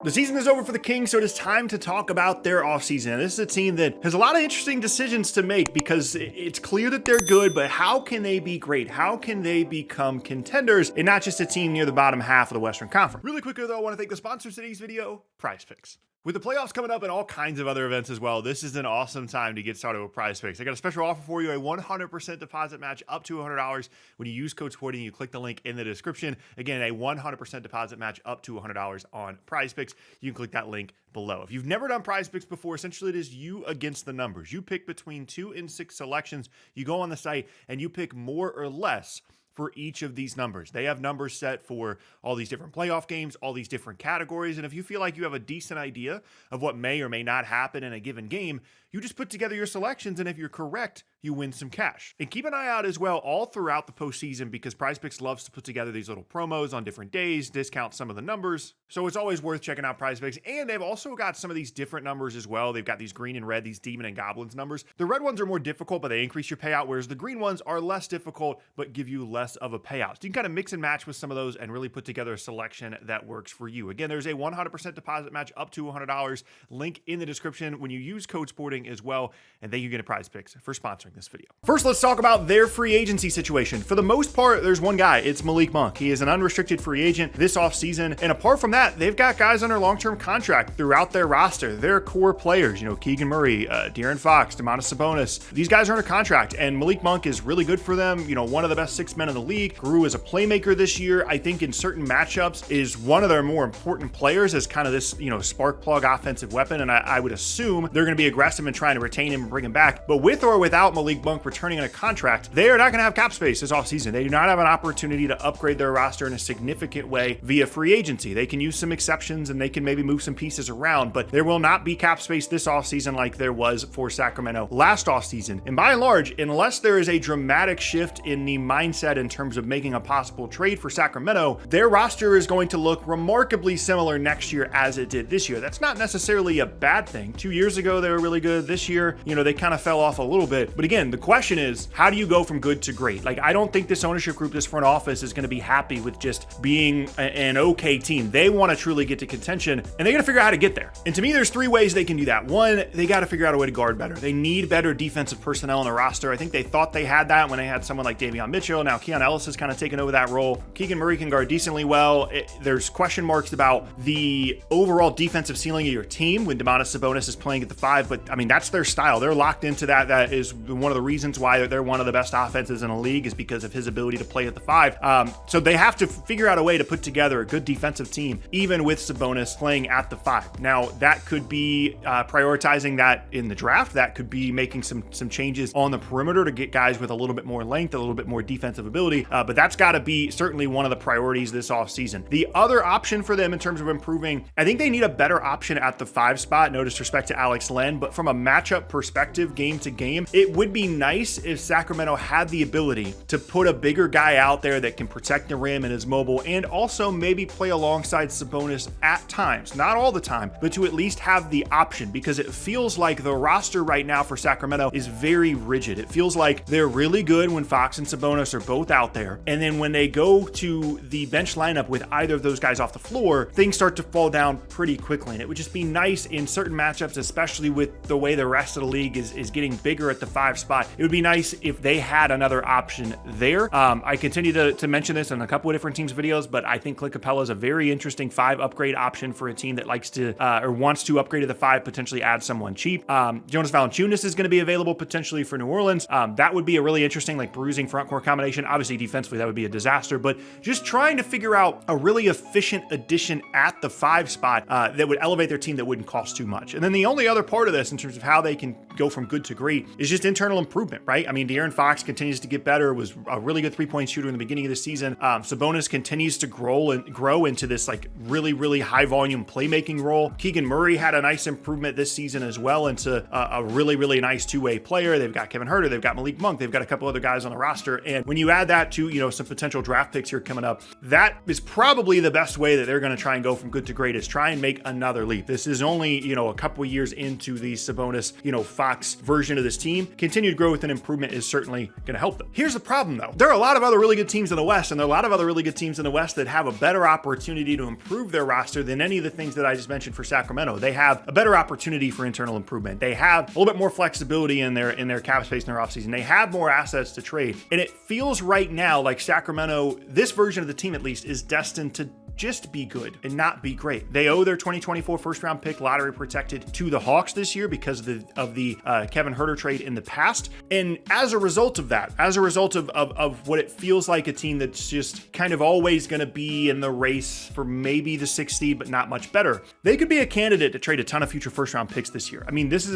The season is over for the Kings, so it is time to talk about their offseason. And this is a team that has a lot of interesting decisions to make because it's clear that they're good, but how can they be great? How can they become contenders and not just a team near the bottom half of the Western Conference? Really quickly, though, I want to thank the sponsor of today's video, PrizePicks. With the playoffs coming up and all kinds of other events as well, this is an awesome time to get started with PrizePicks. I got a special offer for you, a 100% deposit match up to $100 when you use code SPORTY and you click the link in the description. Again, a 100% deposit match up to $100 on PrizePicks. You can click that link below. If you've never done PrizePicks before, essentially it is you against the numbers. You pick between 2 and 6 selections. You go on the site and you pick more or less for each of these numbers. They have numbers set for all these different playoff games, all these different categories. And if you feel like you have a decent idea of what may or may not happen in a given game, you just put together your selections. And if you're correct, you win some cash. And keep an eye out as well all throughout the postseason because PrizePicks loves to put together these little promos on different days, discount some of the numbers. So it's always worth checking out PrizePicks. And they've also got some of these different numbers as well. They've got these green and red, these demon and goblins numbers. The red ones are more difficult, but they increase your payout, whereas the green ones are less difficult, but give you less of a payout. So you can kind of mix and match with some of those and really put together a selection that works for you. Again, there's a 100% deposit match up to $100. Link in the description when you use code SPORTING as well. And thank you again to PrizePicks for sponsoring this video. First, let's talk about their free agency situation. For the most part, there's one guy. It's Malik Monk. He is an unrestricted free agent this offseason. And apart from that, they've got guys under long-term contract throughout their roster. Their core players, Keegan Murray, De'Aaron Fox, Domantas Sabonis. These guys are under contract, and Malik Monk is really good for them. One of the best 6 men in the league. Grew as a playmaker this year. I think in certain matchups is one of their more important players as kind of this, spark plug offensive weapon. And I would assume they're going to be aggressive in trying to retain him and bring him back. But with or without Malik Monk returning on a contract, they are not going to have cap space this offseason. They do not have an opportunity to upgrade their roster in a significant way via free agency. They can use some exceptions and they can maybe move some pieces around, but there will not be cap space this offseason like there was for Sacramento last offseason. And by and large, unless there is a dramatic shift in the mindset in terms of making a possible trade for Sacramento, their roster is going to look remarkably similar next year as it did this year. That's not necessarily a bad thing. 2 years ago, they were really good. This year, they kind of fell off a little bit. But again, the question is, how do you go from good to great? I don't think this ownership group, this front office is going to be happy with just being an okay team. They want to truly get to contention, and they're going to figure out how to get there. And to me, there's 3 ways they can do that. One, they got to figure out a way to guard better. They need better defensive personnel on the roster. I think they thought they had that when they had someone like Davion Mitchell. Now, Keon Ellis has kind of taken over that role. Keegan Murray can guard decently well. There's question marks about the overall defensive ceiling of your team when Domantas Sabonis is playing at the 5, but that's their style. They're locked into that. That is one of the reasons why they're one of the best offenses in the league is because of his ability to play at the 5. So they have to figure out a way to put together a good defensive team, even with Sabonis playing at the 5. Now, that could be prioritizing that in the draft. That could be making some changes on the perimeter to get guys with a little bit more length, a little bit more defensive ability. But that's got to be certainly one of the priorities this offseason. The other option for them in terms of improving, I think they need a better option at the 5 spot. No disrespect to Alex Len, but from a matchup perspective, game to game, it would be nice if Sacramento had the ability to put a bigger guy out there that can protect the rim and is mobile and also maybe play alongside Sabonis at times, not all the time, but to at least have the option, because it feels like the roster right now for Sacramento is very rigid. It feels like they're really good when Fox and Sabonis are both out there, and then when they go to the bench lineup with either of those guys off the floor, things start to fall down pretty quickly. And it would just be nice in certain matchups, especially with the way the rest of the league is getting bigger at the 5 spot. It would be nice if they had another option there. I continue to mention this in a couple of different teams' videos, but I think Clint Capella is a very interesting 5 upgrade option for a team that likes to or wants to upgrade to the 5, potentially add someone cheap. Jonas Valanciunas is going to be available potentially for New Orleans. That would be a really interesting bruising front court combination. Obviously, defensively, that would be a disaster, but just trying to figure out a really efficient addition at the 5 spot that would elevate their team that wouldn't cost too much. And then the only other part of this in terms of how they can go from good to great is just internal improvement, right? De'Aaron Fox continues to get better, was a really good 3-point shooter in the beginning of the season. Sabonis continues to grow into this really, really high volume playmaking role. Keegan Murray had a nice improvement this season as well into a really, really nice 2-way player. They've got Kevin Huerter, they've got Malik Monk, they've got a couple other guys on the roster. And when you add that to, some potential draft picks here coming up, that is probably the best way that they're going to try and go from good to great is try and make another leap. This is only, a couple years into the Sabonis Sabonis, Fox version of this team, continued growth and improvement is certainly going to help them. Here's the problem though. There are a lot of other really good teams in the West, and there are a lot of other really good teams in the West that have a better opportunity to improve their roster than any of the things that I just mentioned for Sacramento. They have a better opportunity for internal improvement. They have a little bit more flexibility in their cap space in their offseason. They have more assets to trade. And it feels right now like Sacramento, this version of the team at least, is destined to just be good and not be great. They owe their 2024 first round pick, lottery protected, to the Hawks this year because of the Kevin Huerter trade in the past. And as a result of that, as a result of what it feels like a team that's just kind of always going to be in the race for maybe the 6th seed, but not much better, they could be a candidate to trade a ton of future first round picks this year. I mean, this is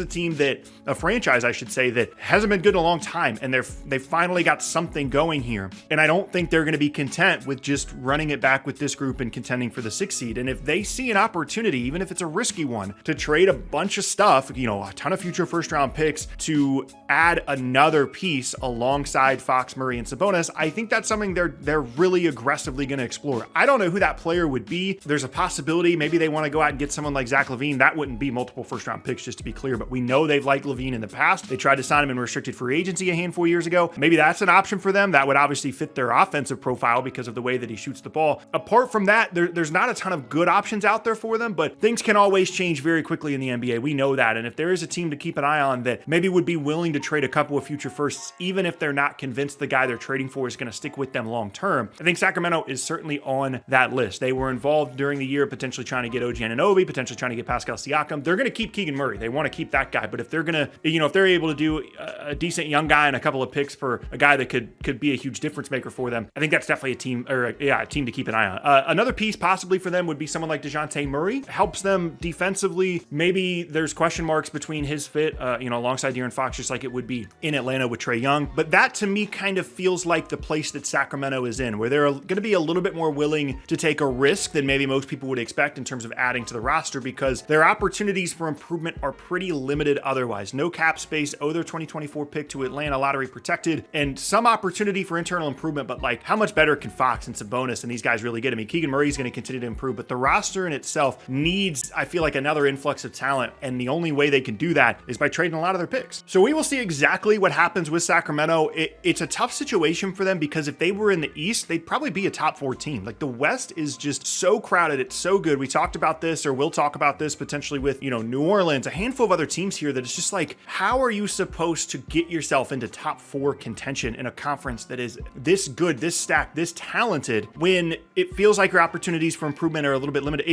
a franchise, I should say, that hasn't been good in a long time, and they've finally got something going here. And I don't think they're going to be content with just running it back with this group and contending for the 6th seed. And if they see an opportunity, even if it's a risky one, to trade a bunch of stuff, a ton of future first round picks to add another piece alongside Fox, Murray, and Sabonis, I think that's something they're really aggressively going to explore. I don't know who that player would be. There's a possibility maybe they want to go out and get someone like Zach LaVine. That wouldn't be multiple first round picks, just to be clear, but we know they've liked LaVine in the past. They tried to sign him in restricted free agency a handful of years ago. Maybe that's an option for them. That would obviously fit their offensive profile because of the way that he shoots the ball. Apart from that, there's not a ton of good options out there for them, but things can always change very quickly in the NBA. We know that. And if there is a team to keep an eye on that maybe would be willing to trade a couple of future firsts, even if they're not convinced the guy they're trading for is going to stick with them long term, I think Sacramento is certainly on that list. They were involved during the year potentially trying to get OG Anunoby, potentially trying to get Pascal Siakam. They're going to keep Keegan Murray. They want to keep that guy. But if they're going to, if they're able to do a decent young guy and a couple of picks for a guy that could be a huge difference maker for them, I think that's definitely a team to keep an eye on. Another piece possibly for them would be someone like DeJounte Murray. Helps them defensively. Maybe there's question marks between his fit, alongside De'Aaron Fox, just like it would be in Atlanta with Trae Young. But that to me kind of feels like the place that Sacramento is in, where they're going to be a little bit more willing to take a risk than maybe most people would expect in terms of adding to the roster, because their opportunities for improvement are pretty limited otherwise. No cap space, owe their 2024 pick to Atlanta, lottery protected, and some opportunity for internal improvement, but like how much better can Fox and Sabonis and these guys really get? I mean, Keegan Murray is going to continue to improve, but the roster in itself needs, I feel like, another influx of talent, and the only way they can do that is by trading a lot of their picks. So we will see exactly what happens with Sacramento. It's a tough situation for them because if they were in the East, they'd probably be a top 4 team. Like, the West is just so crowded. It's so good. We talked about this, or we'll talk about this potentially with, New Orleans, a handful of other teams here, that it's just like, how are you supposed to get yourself into top 4 contention in a conference that is this good, this stacked, this talented, when it feels like your opportunities for improvement are a little bit limited?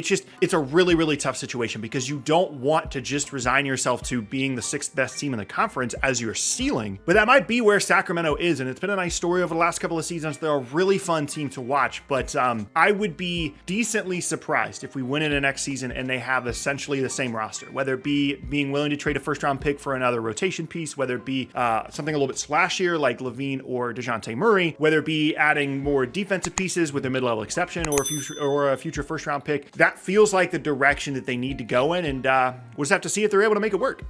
It's a really, really tough situation because you don't want to just resign yourself to being the 6th best team in the conference as your ceiling, but that might be where Sacramento is. And it's been a nice story over the last couple of seasons. They're a really fun team to watch, but I would be decently surprised if we win in the next season and they have essentially the same roster, whether it be being willing to trade a first round pick for another rotation piece, whether it be something a little bit splashier like LaVine or DeJounte Murray, whether it be adding more defensive pieces with a mid-level exception or a future first round pick. That feels like the direction that they need to go in, and we'll just have to see if they're able to make it work.